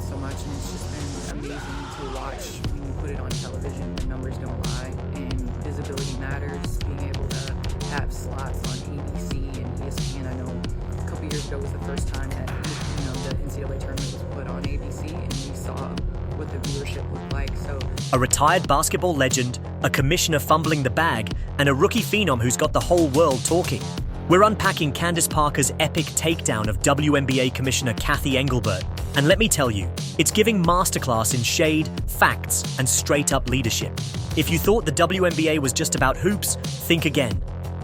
so much, and it's just been amazing to watch when you put it on television. The numbers don't lie, and visibility matters. Being able to have slots on ABC and ESPN. I know a couple years ago was the first time that the NCAA tournament was put on ABC, and we saw what the viewership looked like. So, a retired basketball legend, a commissioner fumbling the bag, and a rookie phenom who's got the whole world talking. We're unpacking Candace Parker's epic takedown of WNBA Commissioner Cathy Engelbert. And let me tell you, it's giving masterclass in shade, facts, and straight-up leadership. If you thought the WNBA was just about hoops, think again.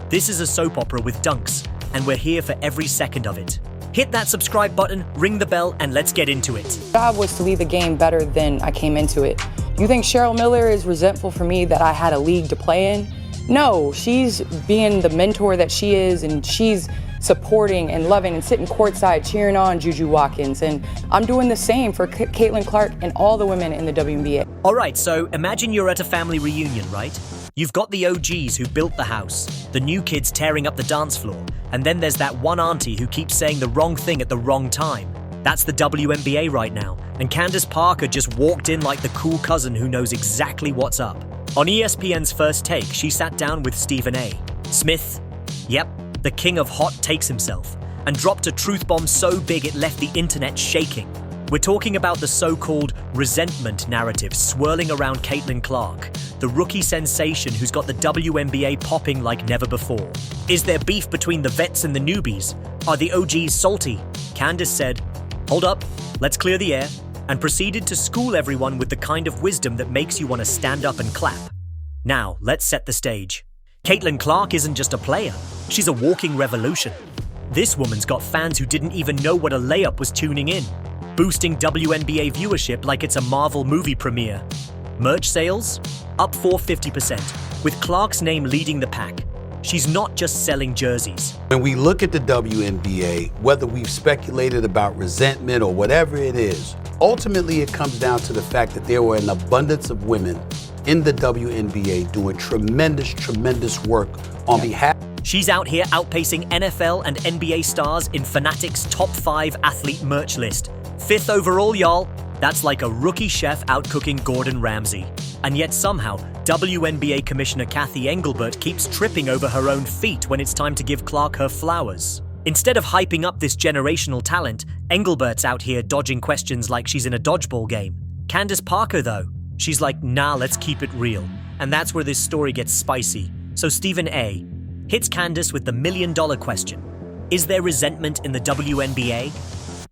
This is a soap opera with dunks, and we're here for every second of it. Hit that subscribe button, ring the bell, and let's get into it. My job was to leave the game better than I came into it. You think Cheryl Miller is resentful for me that I had a league to play in? No, she's being the mentor that she is, and she's supporting and loving and sitting courtside cheering on Juju Watkins. And I'm doing the same for Caitlin Clark and all the women in the WNBA. All right, so imagine you're at a family reunion, right? You've got the OGs who built the house, the new kids tearing up the dance floor, and then there's that one auntie who keeps saying the wrong thing at the wrong time. That's the WNBA right now, and Candace Parker just walked in like the cool cousin who knows exactly what's up. On ESPN's First Take, she sat down with Stephen A. Smith, yep, the king of hot takes himself, and dropped a truth bomb so big it left the internet shaking. We're talking about the so-called resentment narrative swirling around Caitlin Clark, the rookie sensation who's got the WNBA popping like never before. Is there beef between the vets and the newbies? Are the OGs salty? Candace said, "Hold up, let's clear the air," and proceeded to school everyone with the kind of wisdom that makes you want to stand up and clap. Now, let's set the stage. Caitlin Clark isn't just a player, she's a walking revolution. This woman's got fans who didn't even know what a layup was tuning in, boosting WNBA viewership like it's a Marvel movie premiere. Merch sales? Up 450%, with Clark's name leading the pack. She's not just selling jerseys. When we look at the WNBA, whether we've speculated about resentment or whatever it is, ultimately it comes down to the fact that there were an abundance of women in the WNBA doing tremendous work on behalf. She's out here outpacing NFL and NBA stars in Fanatics' top 5 athlete merch list. 5th overall, y'all. That's like a rookie chef outcooking Gordon Ramsay. And yet somehow, WNBA Commissioner Cathy Engelbert keeps tripping over her own feet when it's time to give Clark her flowers. Instead of hyping up this generational talent, Engelbert's out here dodging questions like she's in a dodgeball game. Candace Parker, though, she's like, nah, let's keep it real. And that's where this story gets spicy. So Stephen A. hits Candace with the million-dollar question. Is there resentment in the WNBA?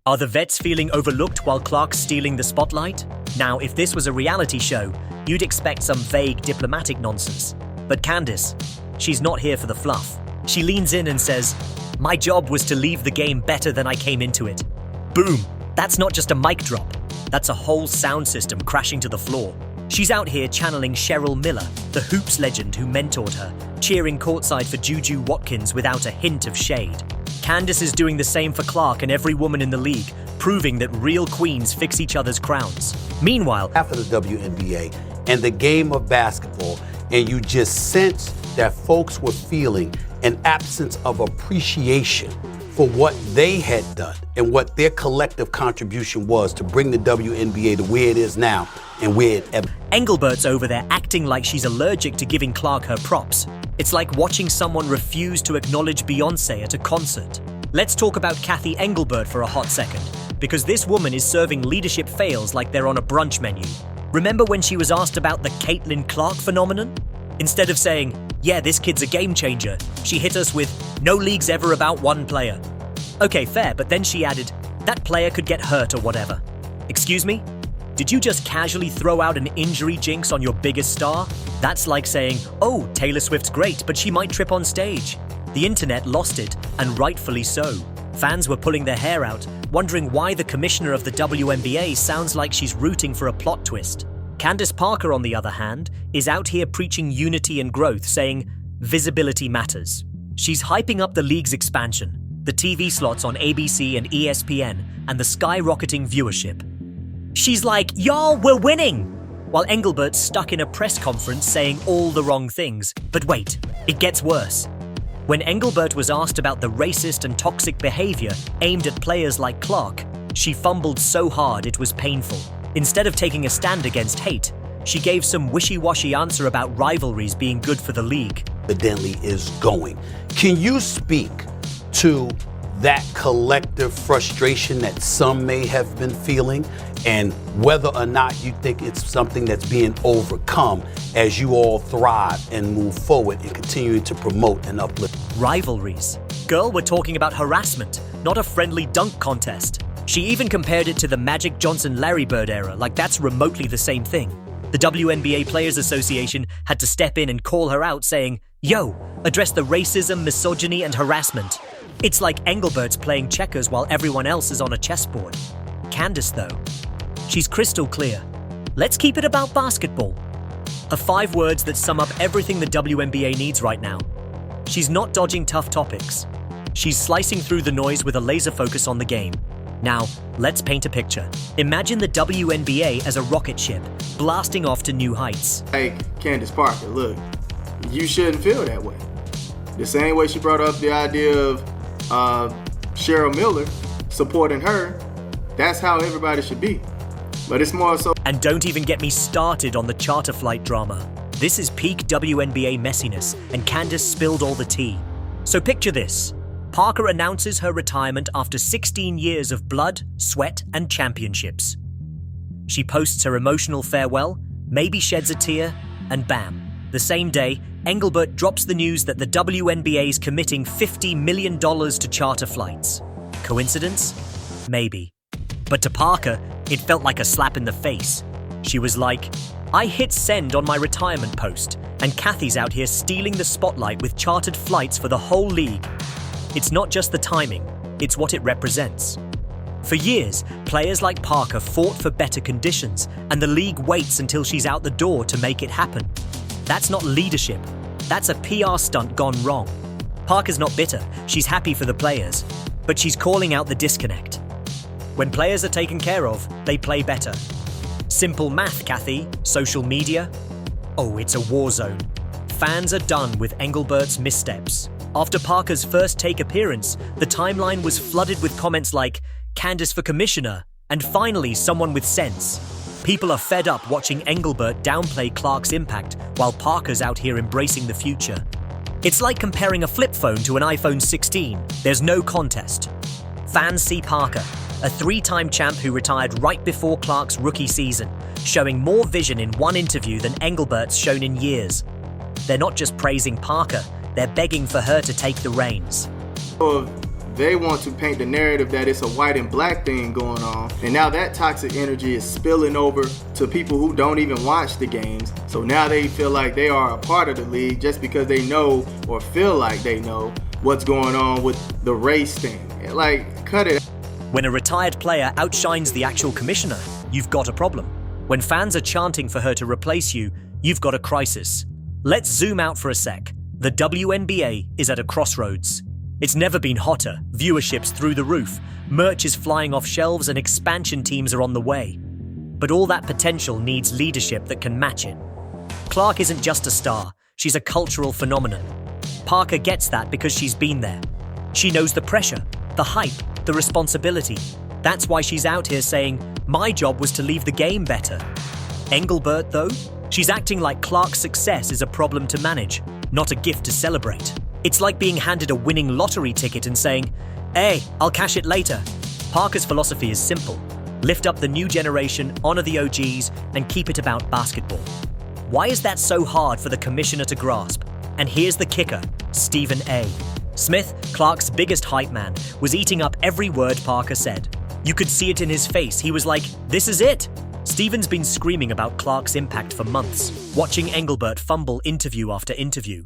Are the vets feeling overlooked while Clark's stealing the spotlight? Now, if this was a reality show, you'd expect some vague diplomatic nonsense. But Candace, she's not here for the fluff. She leans in and says, "My job was to leave the game better than I came into it." Boom! That's not just a mic drop. That's a whole sound system crashing to the floor. She's out here channeling Cheryl Miller, the hoops legend who mentored her, cheering courtside for Juju Watkins without a hint of shade. Candace is doing the same for Clark and every woman in the league, proving that real queens fix each other's crowns. Meanwhile, Half of the WNBA and the game of basketball, and you just sense that folks were feeling an absence of appreciation for what they had done and what their collective contribution was to bring the WNBA to where it is now and where it ever. Engelbert's over there acting like she's allergic to giving Clark her props. It's like watching someone refuse to acknowledge Beyoncé at a concert. Let's talk about Cathy Engelbert for a hot second, because this woman is serving leadership fails like they're on a brunch menu. Remember when she was asked about the Caitlin Clark phenomenon? Instead of saying, "Yeah, this kid's a game changer," she hit us with, "No league's ever about one player." Okay, fair, but then she added, "That player could get hurt or whatever." Excuse me? Did you just casually throw out an injury jinx on your biggest star? That's like saying, "Oh, Taylor Swift's great, but she might trip on stage." The internet lost it, and rightfully so. Fans were pulling their hair out, wondering why the commissioner of the WNBA sounds like she's rooting for a plot twist. Candace Parker, on the other hand, is out here preaching unity and growth, saying, visibility matters. She's hyping up the league's expansion, the TV slots on ABC and ESPN, and the skyrocketing viewership. She's like, "Y'all, we're winning!" While Engelbert's stuck in a press conference saying all the wrong things. But wait, it gets worse. When Engelbert was asked about the racist and toxic behavior aimed at players like Clark, She fumbled so hard it was painful. Instead of taking a stand against hate, she gave some wishy-washy answer about rivalries being good for the league. Evidently is going. Can you speak to that collective frustration that some may have been feeling, and whether or not you think it's something that's being overcome as you all thrive and move forward and continue to promote and uplift? Rivalries. Girl, we're talking about harassment, not a friendly dunk contest. She even compared it to the Magic Johnson-Larry Bird era, like that's remotely the same thing. The WNBA Players Association had to step in and call her out, saying, "Yo, address the racism, misogyny, and harassment." It's like Engelbert's playing checkers while everyone else is on a chessboard. Candace, though, she's crystal clear. Let's keep it about basketball. Her 5 words that sum up everything the WNBA needs right now. She's not dodging tough topics. She's slicing through the noise with a laser focus on the game. Now, let's paint a picture. Imagine the WNBA as a rocket ship, blasting off to new heights. Like Candace Parker, look, you shouldn't feel that way. The same way she brought up the idea of Cheryl Miller supporting her, that's how everybody should be. But it's more so. And don't even get me started on the charter flight drama. This is peak WNBA messiness, and Candace spilled all the tea. So picture this. Parker announces her retirement after 16 years of blood, sweat, and championships. She posts her emotional farewell, maybe sheds a tear, and bam. The same day, Engelbert drops the news that the WNBA is committing $50 million to charter flights. Coincidence? Maybe. But to Parker, it felt like a slap in the face. She was like, "I hit send on my retirement post, and Kathy's out here stealing the spotlight with chartered flights for the whole league." It's not just the timing, it's what it represents. For years, players like Parker fought for better conditions, and the league waits until she's out the door to make it happen. That's not leadership. That's a PR stunt gone wrong. Parker's not bitter. She's happy for the players. But she's calling out the disconnect. When players are taken care of, they play better. Simple math, Kathy. Social media? Oh, it's a war zone. Fans are done with Engelbert's missteps. After Parker's first take appearance, the timeline was flooded with comments like, "Candace for commissioner," and finally someone with sense. People are fed up watching Engelbert downplay Clark's impact while Parker's out here embracing the future. It's like comparing a flip phone to an iPhone 16. There's no contest. Fans see Parker, a 3-time champ who retired right before Clark's rookie season, showing more vision in one interview than Engelbert's shown in years. They're not just praising Parker, they're begging for her to take the reins. They want to paint the narrative that it's a white and black thing going on, and now that toxic energy is spilling over to people who don't even watch the games. So now they feel like they are a part of the league just because they know or feel like they know what's going on with the race thing. Like, cut it. When a retired player outshines the actual commissioner, you've got a problem. When fans are chanting for her to replace you, you've got a crisis. Let's zoom out for a sec. The WNBA is at a crossroads. It's never been hotter, viewership's through the roof, merch is flying off shelves, and expansion teams are on the way. But all that potential needs leadership that can match it. Clark isn't just a star, she's a cultural phenomenon. Parker gets that because she's been there. She knows the pressure, the hype, the responsibility. That's why she's out here saying, "My job was to leave the game better." Engelbert, though, she's acting like Clark's success is a problem to manage, not a gift to celebrate. It's like being handed a winning lottery ticket and saying, "Hey, I'll cash it later." Parker's philosophy is simple. Lift up the new generation, honor the OGs, and keep it about basketball. Why is that so hard for the commissioner to grasp? And here's the kicker, Stephen A. Smith, Clark's biggest hype man, was eating up every word Parker said. You could see it in his face. He was like, "This is it." Stephen's been screaming about Clark's impact for months, watching Engelbert fumble interview after interview.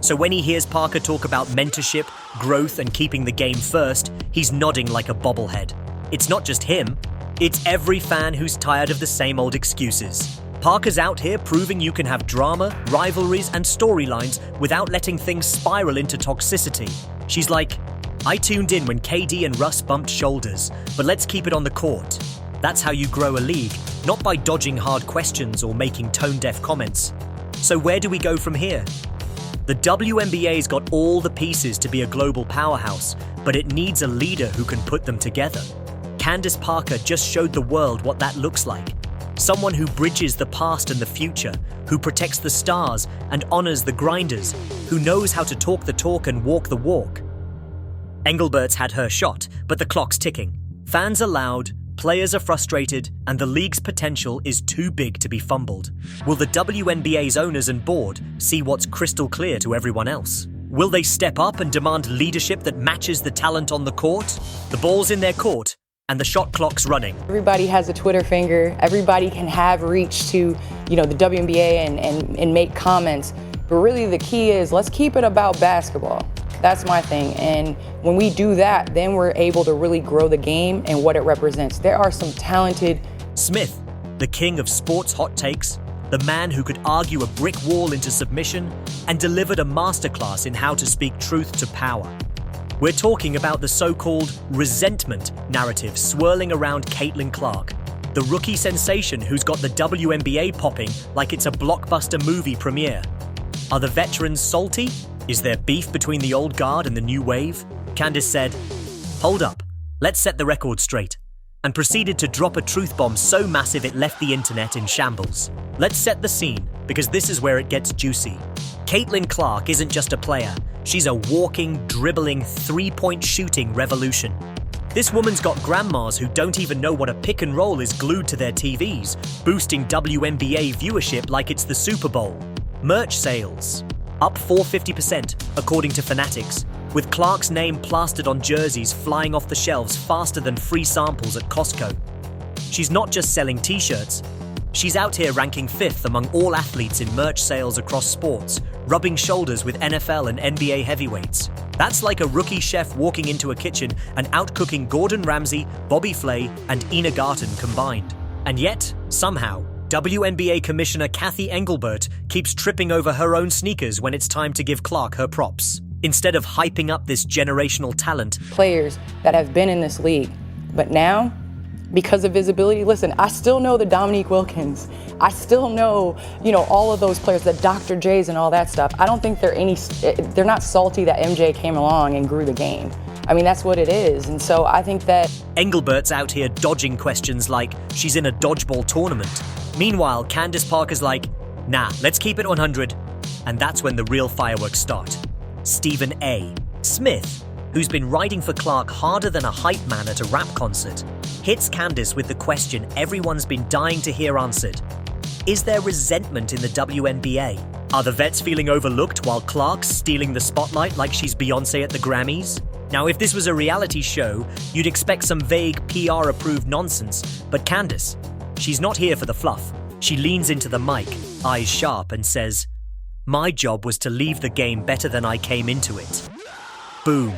So when he hears Parker talk about mentorship, growth, and keeping the game first, he's nodding like a bobblehead. It's not just him, it's every fan who's tired of the same old excuses. Parker's out here proving you can have drama, rivalries, and storylines without letting things spiral into toxicity. She's like, "I tuned in when KD and Russ bumped shoulders, but let's keep it on the court." That's how you grow a league, not by dodging hard questions or making tone-deaf comments. So where do we go from here? The WNBA's got all the pieces to be a global powerhouse, but it needs a leader who can put them together. Candace Parker just showed the world what that looks like. Someone who bridges the past and the future, who protects the stars and honors the grinders, who knows how to talk the talk and walk the walk. Engelbert's had her shot, but the clock's ticking. Fans are loud, players are frustrated, and the league's potential is too big to be fumbled. Will the WNBA's owners and board see what's crystal clear to everyone else? Will they step up and demand leadership that matches the talent on the court? The ball's in their court, and the shot clock's running. Everybody has a Twitter finger. Everybody can have reach to, the WNBA and make comments. But really the key is, let's keep it about basketball. That's my thing. And when we do that, then we're able to really grow the game and what it represents. There are some talented... Smith, the king of sports hot takes, the man who could argue a brick wall into submission and delivered a masterclass in how to speak truth to power. We're talking about the so-called resentment narrative swirling around Caitlin Clark, the rookie sensation who's got the WNBA popping like it's a blockbuster movie premiere. Are the veterans salty? Is there beef between the old guard and the new wave? Candace said, "Hold up, let's set the record straight," and proceeded to drop a truth bomb so massive it left the internet in shambles. Let's set the scene, because this is where it gets juicy. Caitlin Clark isn't just a player, she's a walking, dribbling, three-point shooting revolution. This woman's got grandmas who don't even know what a pick and roll is glued to their TVs, boosting WNBA viewership like it's the Super Bowl. Merch sales up 450% according to Fanatics, with Clark's name plastered on jerseys flying off the shelves faster than free samples at Costco. She's not just selling t-shirts, she's out here ranking 5th among all athletes in merch sales across sports, rubbing shoulders with NFL and NBA heavyweights. That's like a rookie chef walking into a kitchen and outcooking Gordon Ramsay, Bobby Flay, and Ina Garten combined. And yet, somehow, WNBA Commissioner Cathy Engelbert keeps tripping over her own sneakers when it's time to give Clark her props. Instead of hyping up this generational talent, players that have been in this league. But now, because of visibility, listen, I still know the Dominique Wilkins. I still know, all of those players, the Dr. J's and all that stuff. I don't think they're not salty that MJ came along and grew the game. I mean, that's what it is. And so I think that Engelbert's out here dodging questions like she's in a dodgeball tournament. Meanwhile, Candace Parker's like, nah, let's keep it 100. And that's when the real fireworks start. Stephen A. Smith, who's been riding for Clark harder than a hype man at a rap concert, hits Candace with the question everyone's been dying to hear answered. Is there resentment in the WNBA? Are the vets feeling overlooked while Clark's stealing the spotlight like she's Beyoncé at the Grammys? Now, if this was a reality show, you'd expect some vague PR-approved nonsense, but Candace, she's not here for the fluff. She leans into the mic, eyes sharp, and says, "My job was to leave the game better than I came into it." Boom.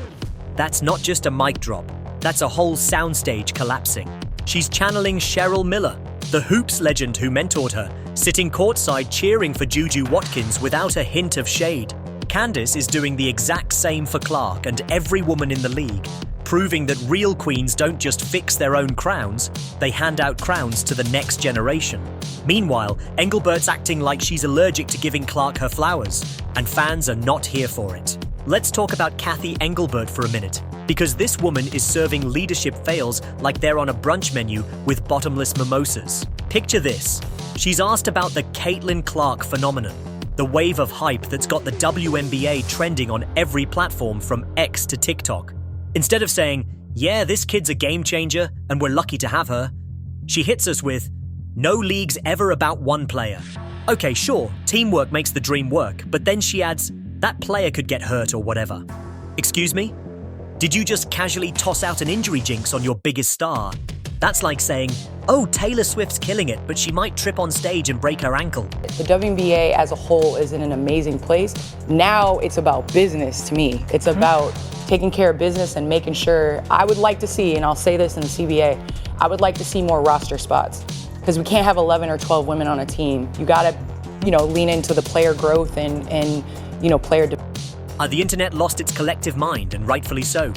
That's not just a mic drop. That's a whole soundstage collapsing. She's channeling Cheryl Miller, the hoops legend who mentored her, sitting courtside cheering for Juju Watkins without a hint of shade. Candace is doing the exact same for Clark and every woman in the league, proving that real queens don't just fix their own crowns, they hand out crowns to the next generation. Meanwhile, Engelbert's acting like she's allergic to giving Clark her flowers, and fans are not here for it. Let's talk about Cathy Engelbert for a minute, because this woman is serving leadership fails like they're on a brunch menu with bottomless mimosas. Picture this. She's asked about the Caitlin Clark phenomenon, the wave of hype that's got the WNBA trending on every platform from X to TikTok. Instead of saying, "Yeah, this kid's a game changer and we're lucky to have her," she hits us with, "No league's ever about one player." Okay, sure, teamwork makes the dream work, but then she adds, "That player could get hurt or whatever." Excuse me? Did you just casually toss out an injury jinx on your biggest star? That's like saying, "Oh, Taylor Swift's killing it, but she might trip on stage and break her ankle." the WNBA as a whole is in an amazing place. Now it's about business to me. It's about taking care of business and making sure. I would like to see, and I'll say this in the CBA, I would like to see more roster spots, because we can't have 11 or 12 women on a team. You gotta, lean into the player growth and player development. The internet lost its collective mind, and rightfully so.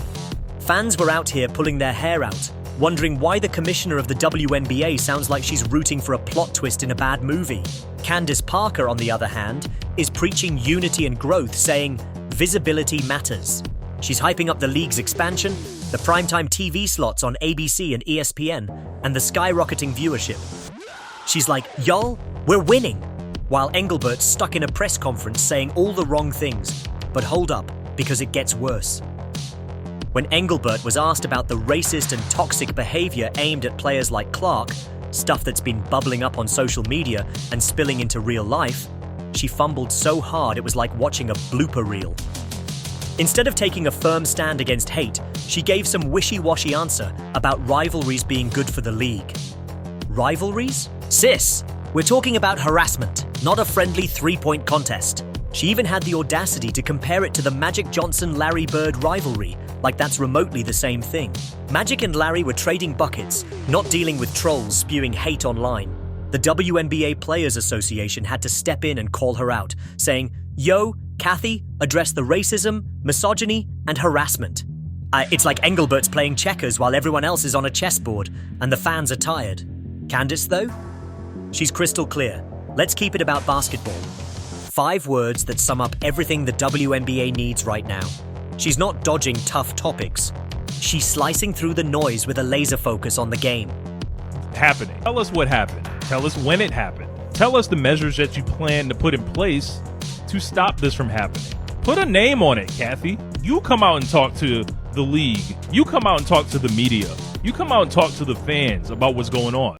Fans were out here pulling their hair out, wondering why the commissioner of the WNBA sounds like she's rooting for a plot twist in a bad movie. Candace Parker, on the other hand, is preaching unity and growth, saying visibility matters. She's hyping up the league's expansion, the primetime TV slots on ABC and ESPN, and the skyrocketing viewership. She's like, y'all, we're winning, while Engelbert's stuck in a press conference saying all the wrong things. But hold up, because it gets worse. When Engelbert was asked about the racist and toxic behavior aimed at players like Clark, stuff that's been bubbling up on social media and spilling into real life, she fumbled so hard it was like watching a blooper reel. Instead of taking a firm stand against hate, she gave some wishy-washy answer about rivalries being good for the league. Rivalries? Sis, we're talking about harassment, not a friendly three-point contest. She even had the audacity to compare it to the Magic Johnson-Larry Bird rivalry, like that's remotely the same thing. Magic and Larry were trading buckets, not dealing with trolls spewing hate online. The WNBA Players Association had to step in and call her out, saying, "Yo, Kathy, address the racism, misogyny, and harassment." It's like Engelbert's playing checkers while everyone else is on a chessboard, and the fans are tired. Candace, though? She's crystal clear. Let's keep it about basketball. 5 words that sum up everything the WNBA needs right now. She's not dodging tough topics. She's slicing through the noise with a laser focus on the game. Happening. Tell us what happened. Tell us when it happened. Tell us the measures that you plan to put in place to stop this from happening. Put a name on it, Kathy. You come out and talk to the league. You come out and talk to the media. You come out and talk to the fans about what's going on.